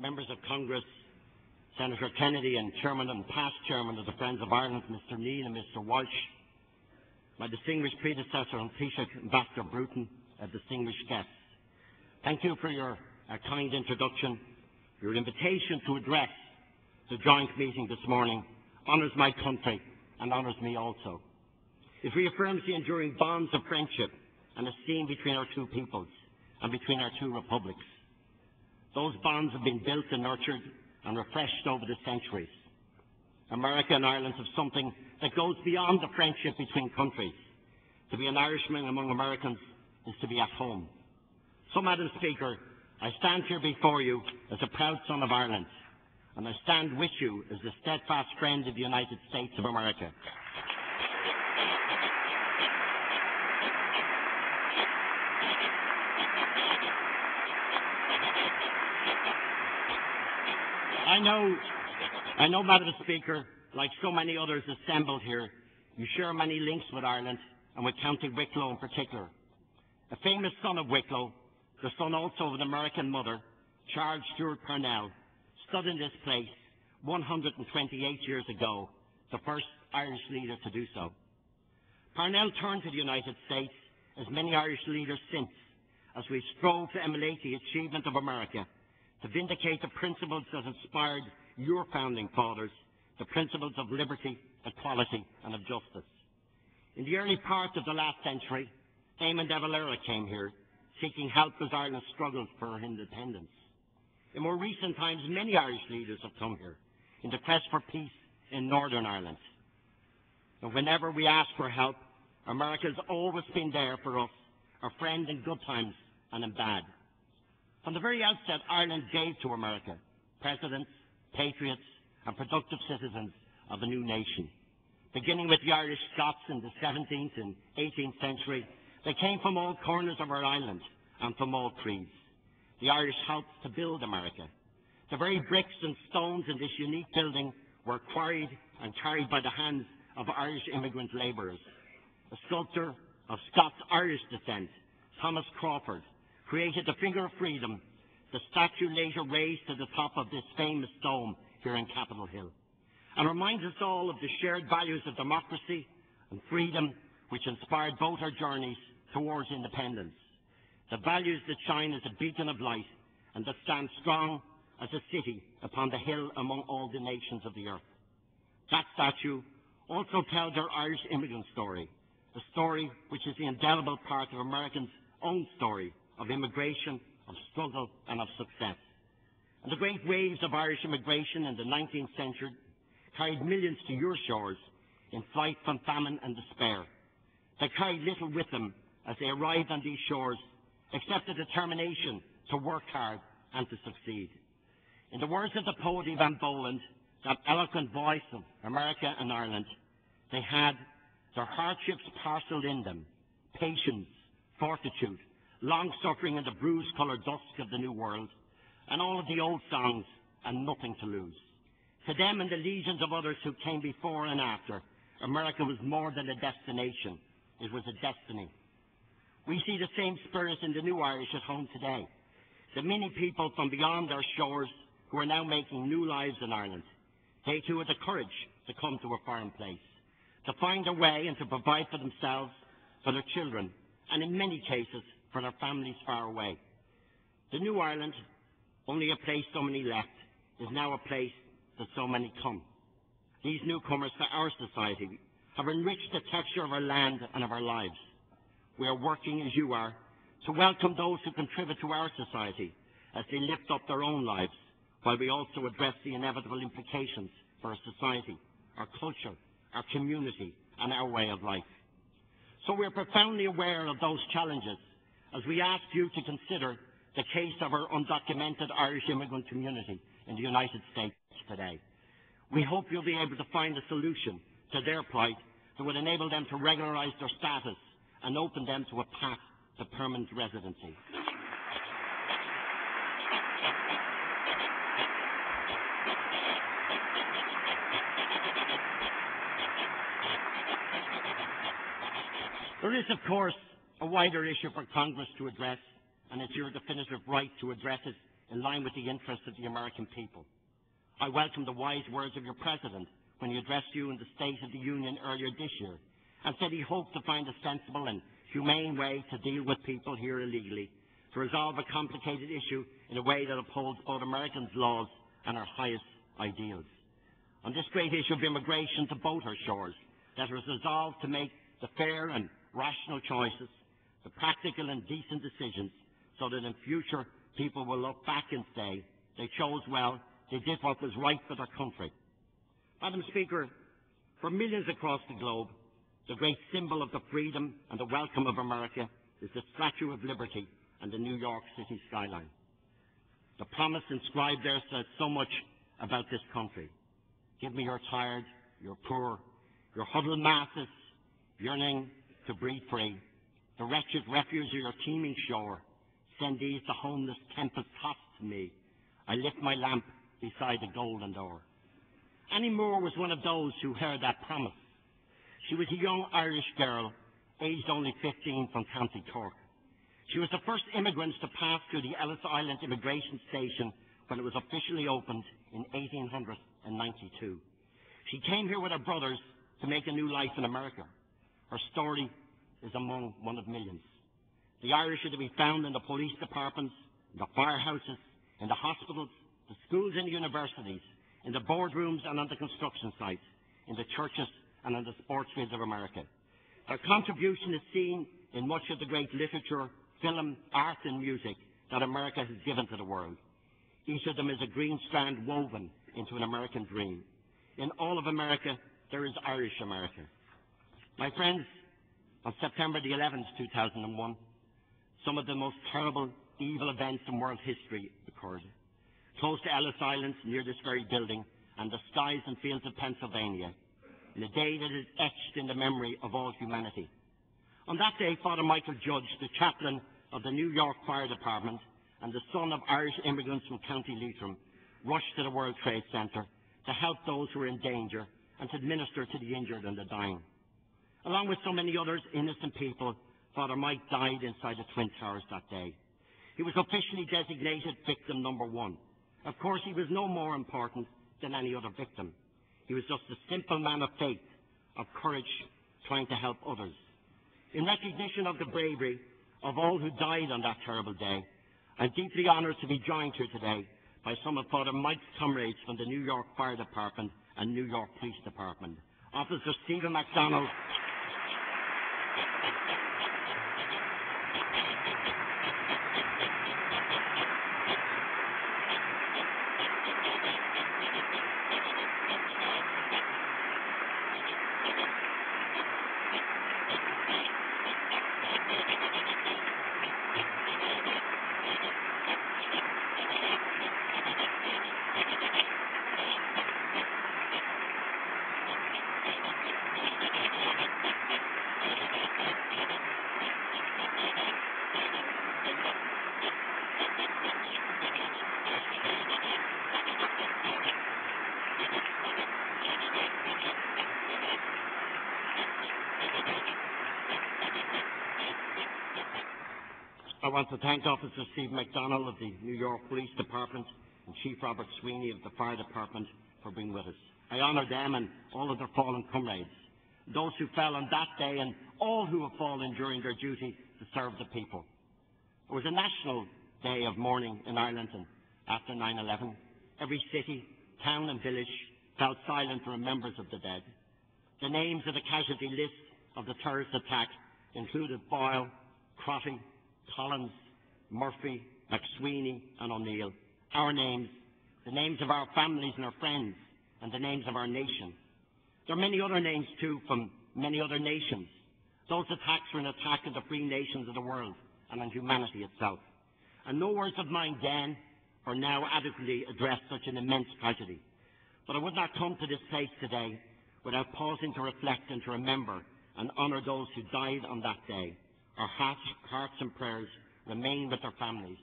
members of Congress, Senator Kennedy and Chairman and past Chairman of the Friends of Ireland, Mr. Neal and Mr. Walsh, my distinguished predecessor and Taoiseach Ambassador Bruton, distinguished guests. Thank you for your kind introduction. Your invitation to address the joint meeting this morning honours my country and honours me also. It reaffirms the enduring bonds of friendship and esteem between our two peoples and between our two republics. Those bonds have been built and nurtured and refreshed over the centuries. America and Ireland have something that goes beyond the friendship between countries. To be an Irishman among Americans is to be at home. So, Madam Speaker, I stand here before you as a proud son of Ireland, and I stand with you as a steadfast friend of the United States of America. I know, Madam Speaker, like so many others assembled here, you share many links with Ireland and with County Wicklow in particular. A famous son of Wicklow, the son also of an American mother, Charles Stewart Parnell, stood in this place 128 years ago, the first Irish leader to do so. Parnell turned to the United States, as many Irish leaders since, as we strove to emulate the achievement of America, to vindicate the principles that inspired your founding fathers, the principles of liberty, equality and of justice. In the early part of the last century, Eamon de Valera came here, seeking help as Ireland struggled for her independence. In more recent times, many Irish leaders have come here in the quest for peace in Northern Ireland. And whenever we ask for help, America has always been there for us, our friend in good times and in bad. From the very outset, Ireland gave to America presidents, patriots and productive citizens of a new nation. Beginning with the Irish Scots in the 17th and 18th century, they came from all corners of our island and from all creeds. The Irish helped to build America. The very bricks and stones in this unique building were quarried and carried by the hands of Irish immigrant labourers. A sculptor of Scots-Irish descent, Thomas Crawford, created the Finger of Freedom, the statue later raised to the top of this famous dome here in Capitol Hill, and reminds us all of the shared values of democracy and freedom which inspired both our journeys towards independence. The values that shine as a beacon of light and that stand strong as a city upon the hill among all the nations of the earth. That statue also tells our Irish immigrant story, a story which is the indelible part of Americans' own story of immigration, of struggle and of success. And the great waves of Irish immigration in the 19th century carried millions to your shores in flight from famine and despair. They carried little with them as they arrived on these shores, except a determination to work hard and to succeed. In the words of the poet Evan Boland, that eloquent voice of America and Ireland, they had their hardships parcelled in them, patience, fortitude, long-suffering in the bruise-coloured dusk of the New World, and all of the old songs, and nothing to lose. To them and the legions of others who came before and after, America was more than a destination, it was a destiny. We see the same spirit in the new Irish at home today. The many people from beyond our shores who are now making new lives in Ireland. They too had the courage to come to a foreign place, to find a way and to provide for themselves, for their children, and in many cases, for their families far away. The new Ireland, only a place so many left, is now a place that so many come. These newcomers to our society have enriched the texture of our land and of our lives. We are working, as you are, to welcome those who contribute to our society as they lift up their own lives, while we also address the inevitable implications for our society, our culture, our community, and our way of life. So we are profoundly aware of those challenges as we ask you to consider the case of our undocumented Irish immigrant community in the United States today. We hope you'll be able to find a solution to their plight that would enable them to regularise their status and open them to a path to permanent residency. There is, of course, a wider issue for Congress to address, and it's your definitive right to address it in line with the interests of the American people. I welcome the wise words of your President when he addressed you in the State of the Union earlier this year and said he hoped to find a sensible and humane way to deal with people here illegally, to resolve a complicated issue in a way that upholds both Americans' laws and our highest ideals. On this great issue of immigration to both our shores, let us resolve to make the fair and rational choices, the practical and decent decisions, so that in future people will look back and say they chose well, they did what was right for their country. Madam Speaker, for millions across the globe, the great symbol of the freedom and the welcome of America is the Statue of Liberty and the New York City skyline. The promise inscribed there says so much about this country. Give me your tired, your poor, your huddled masses, yearning to breathe free, the wretched refuse of your teeming shore. Send these the homeless tempest tossed to me. I lift my lamp beside the golden door. Annie Moore was one of those who heard that promise. She was a young Irish girl, aged only 15, from County Cork. She was the first immigrant to pass through the Ellis Island immigration station when it was officially opened in 1892. She came here with her brothers to make a new life in America. Her story is among one of millions. The Irish are to be found in the police departments, in the firehouses, in the hospitals, the schools and universities, in the boardrooms and on the construction sites, in the churches and on the sports fields of America. Their contribution is seen in much of the great literature, film, art and music that America has given to the world. Each of them is a green strand woven into an American dream. In all of America, there is Irish America. My friends, on September the 11th, 2001, some of the most terrible, evil events in world history occurred. Close to Ellis Island, near this very building, and the skies and fields of Pennsylvania, in a day that is etched in the memory of all humanity. On that day, Father Michael Judge, the chaplain of the New York Fire Department and the son of Irish immigrants from County Leitrim, rushed to the World Trade Center to help those who were in danger and to administer to the injured and the dying. Along with so many others innocent people, Father Mike died inside the Twin Towers that day. He was officially designated victim number 1. Of course, he was no more important than any other victim. He was just a simple man of faith, of courage, trying to help others. In recognition of the bravery of all who died on that terrible day, I'm deeply honoured to be joined here today by some of Father Mike's comrades from the New York Fire Department and New York Police Department. Officer Stephen MacDonald, I want to thank Officer Steve MacDonald of the New York Police Department and Chief Robert Sweeney of the Fire Department for being with us. I honour them and all of their fallen comrades, those who fell on that day and all who have fallen during their duty to serve the people. It was a national day of mourning in Ireland, and after 9/11, every city, town and village fell silent to remembrance of the dead. The names of the casualty list of the terrorist attack included Boyle, Crotty, Collins, Murphy, McSweeney and O'Neill. Our names, the names of our families and our friends, and the names of our nation. There are many other names too from many other nations. Those attacks were an attack on the free nations of the world and on humanity itself. And no words of mine then or now adequately address such an immense tragedy. But I would not come to this place today without pausing to reflect and to remember and honour those who died on that day. Our hearts and prayers remain with their families.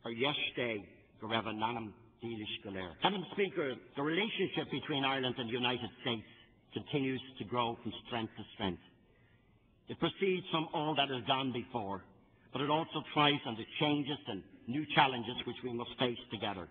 Our yesterday, go raibh nanam dílis go léir. Madam Speaker, the relationship between Ireland and the United States continues to grow from strength to strength. It proceeds from all that has gone before, but it also thrives on the changes and new challenges which we must face together.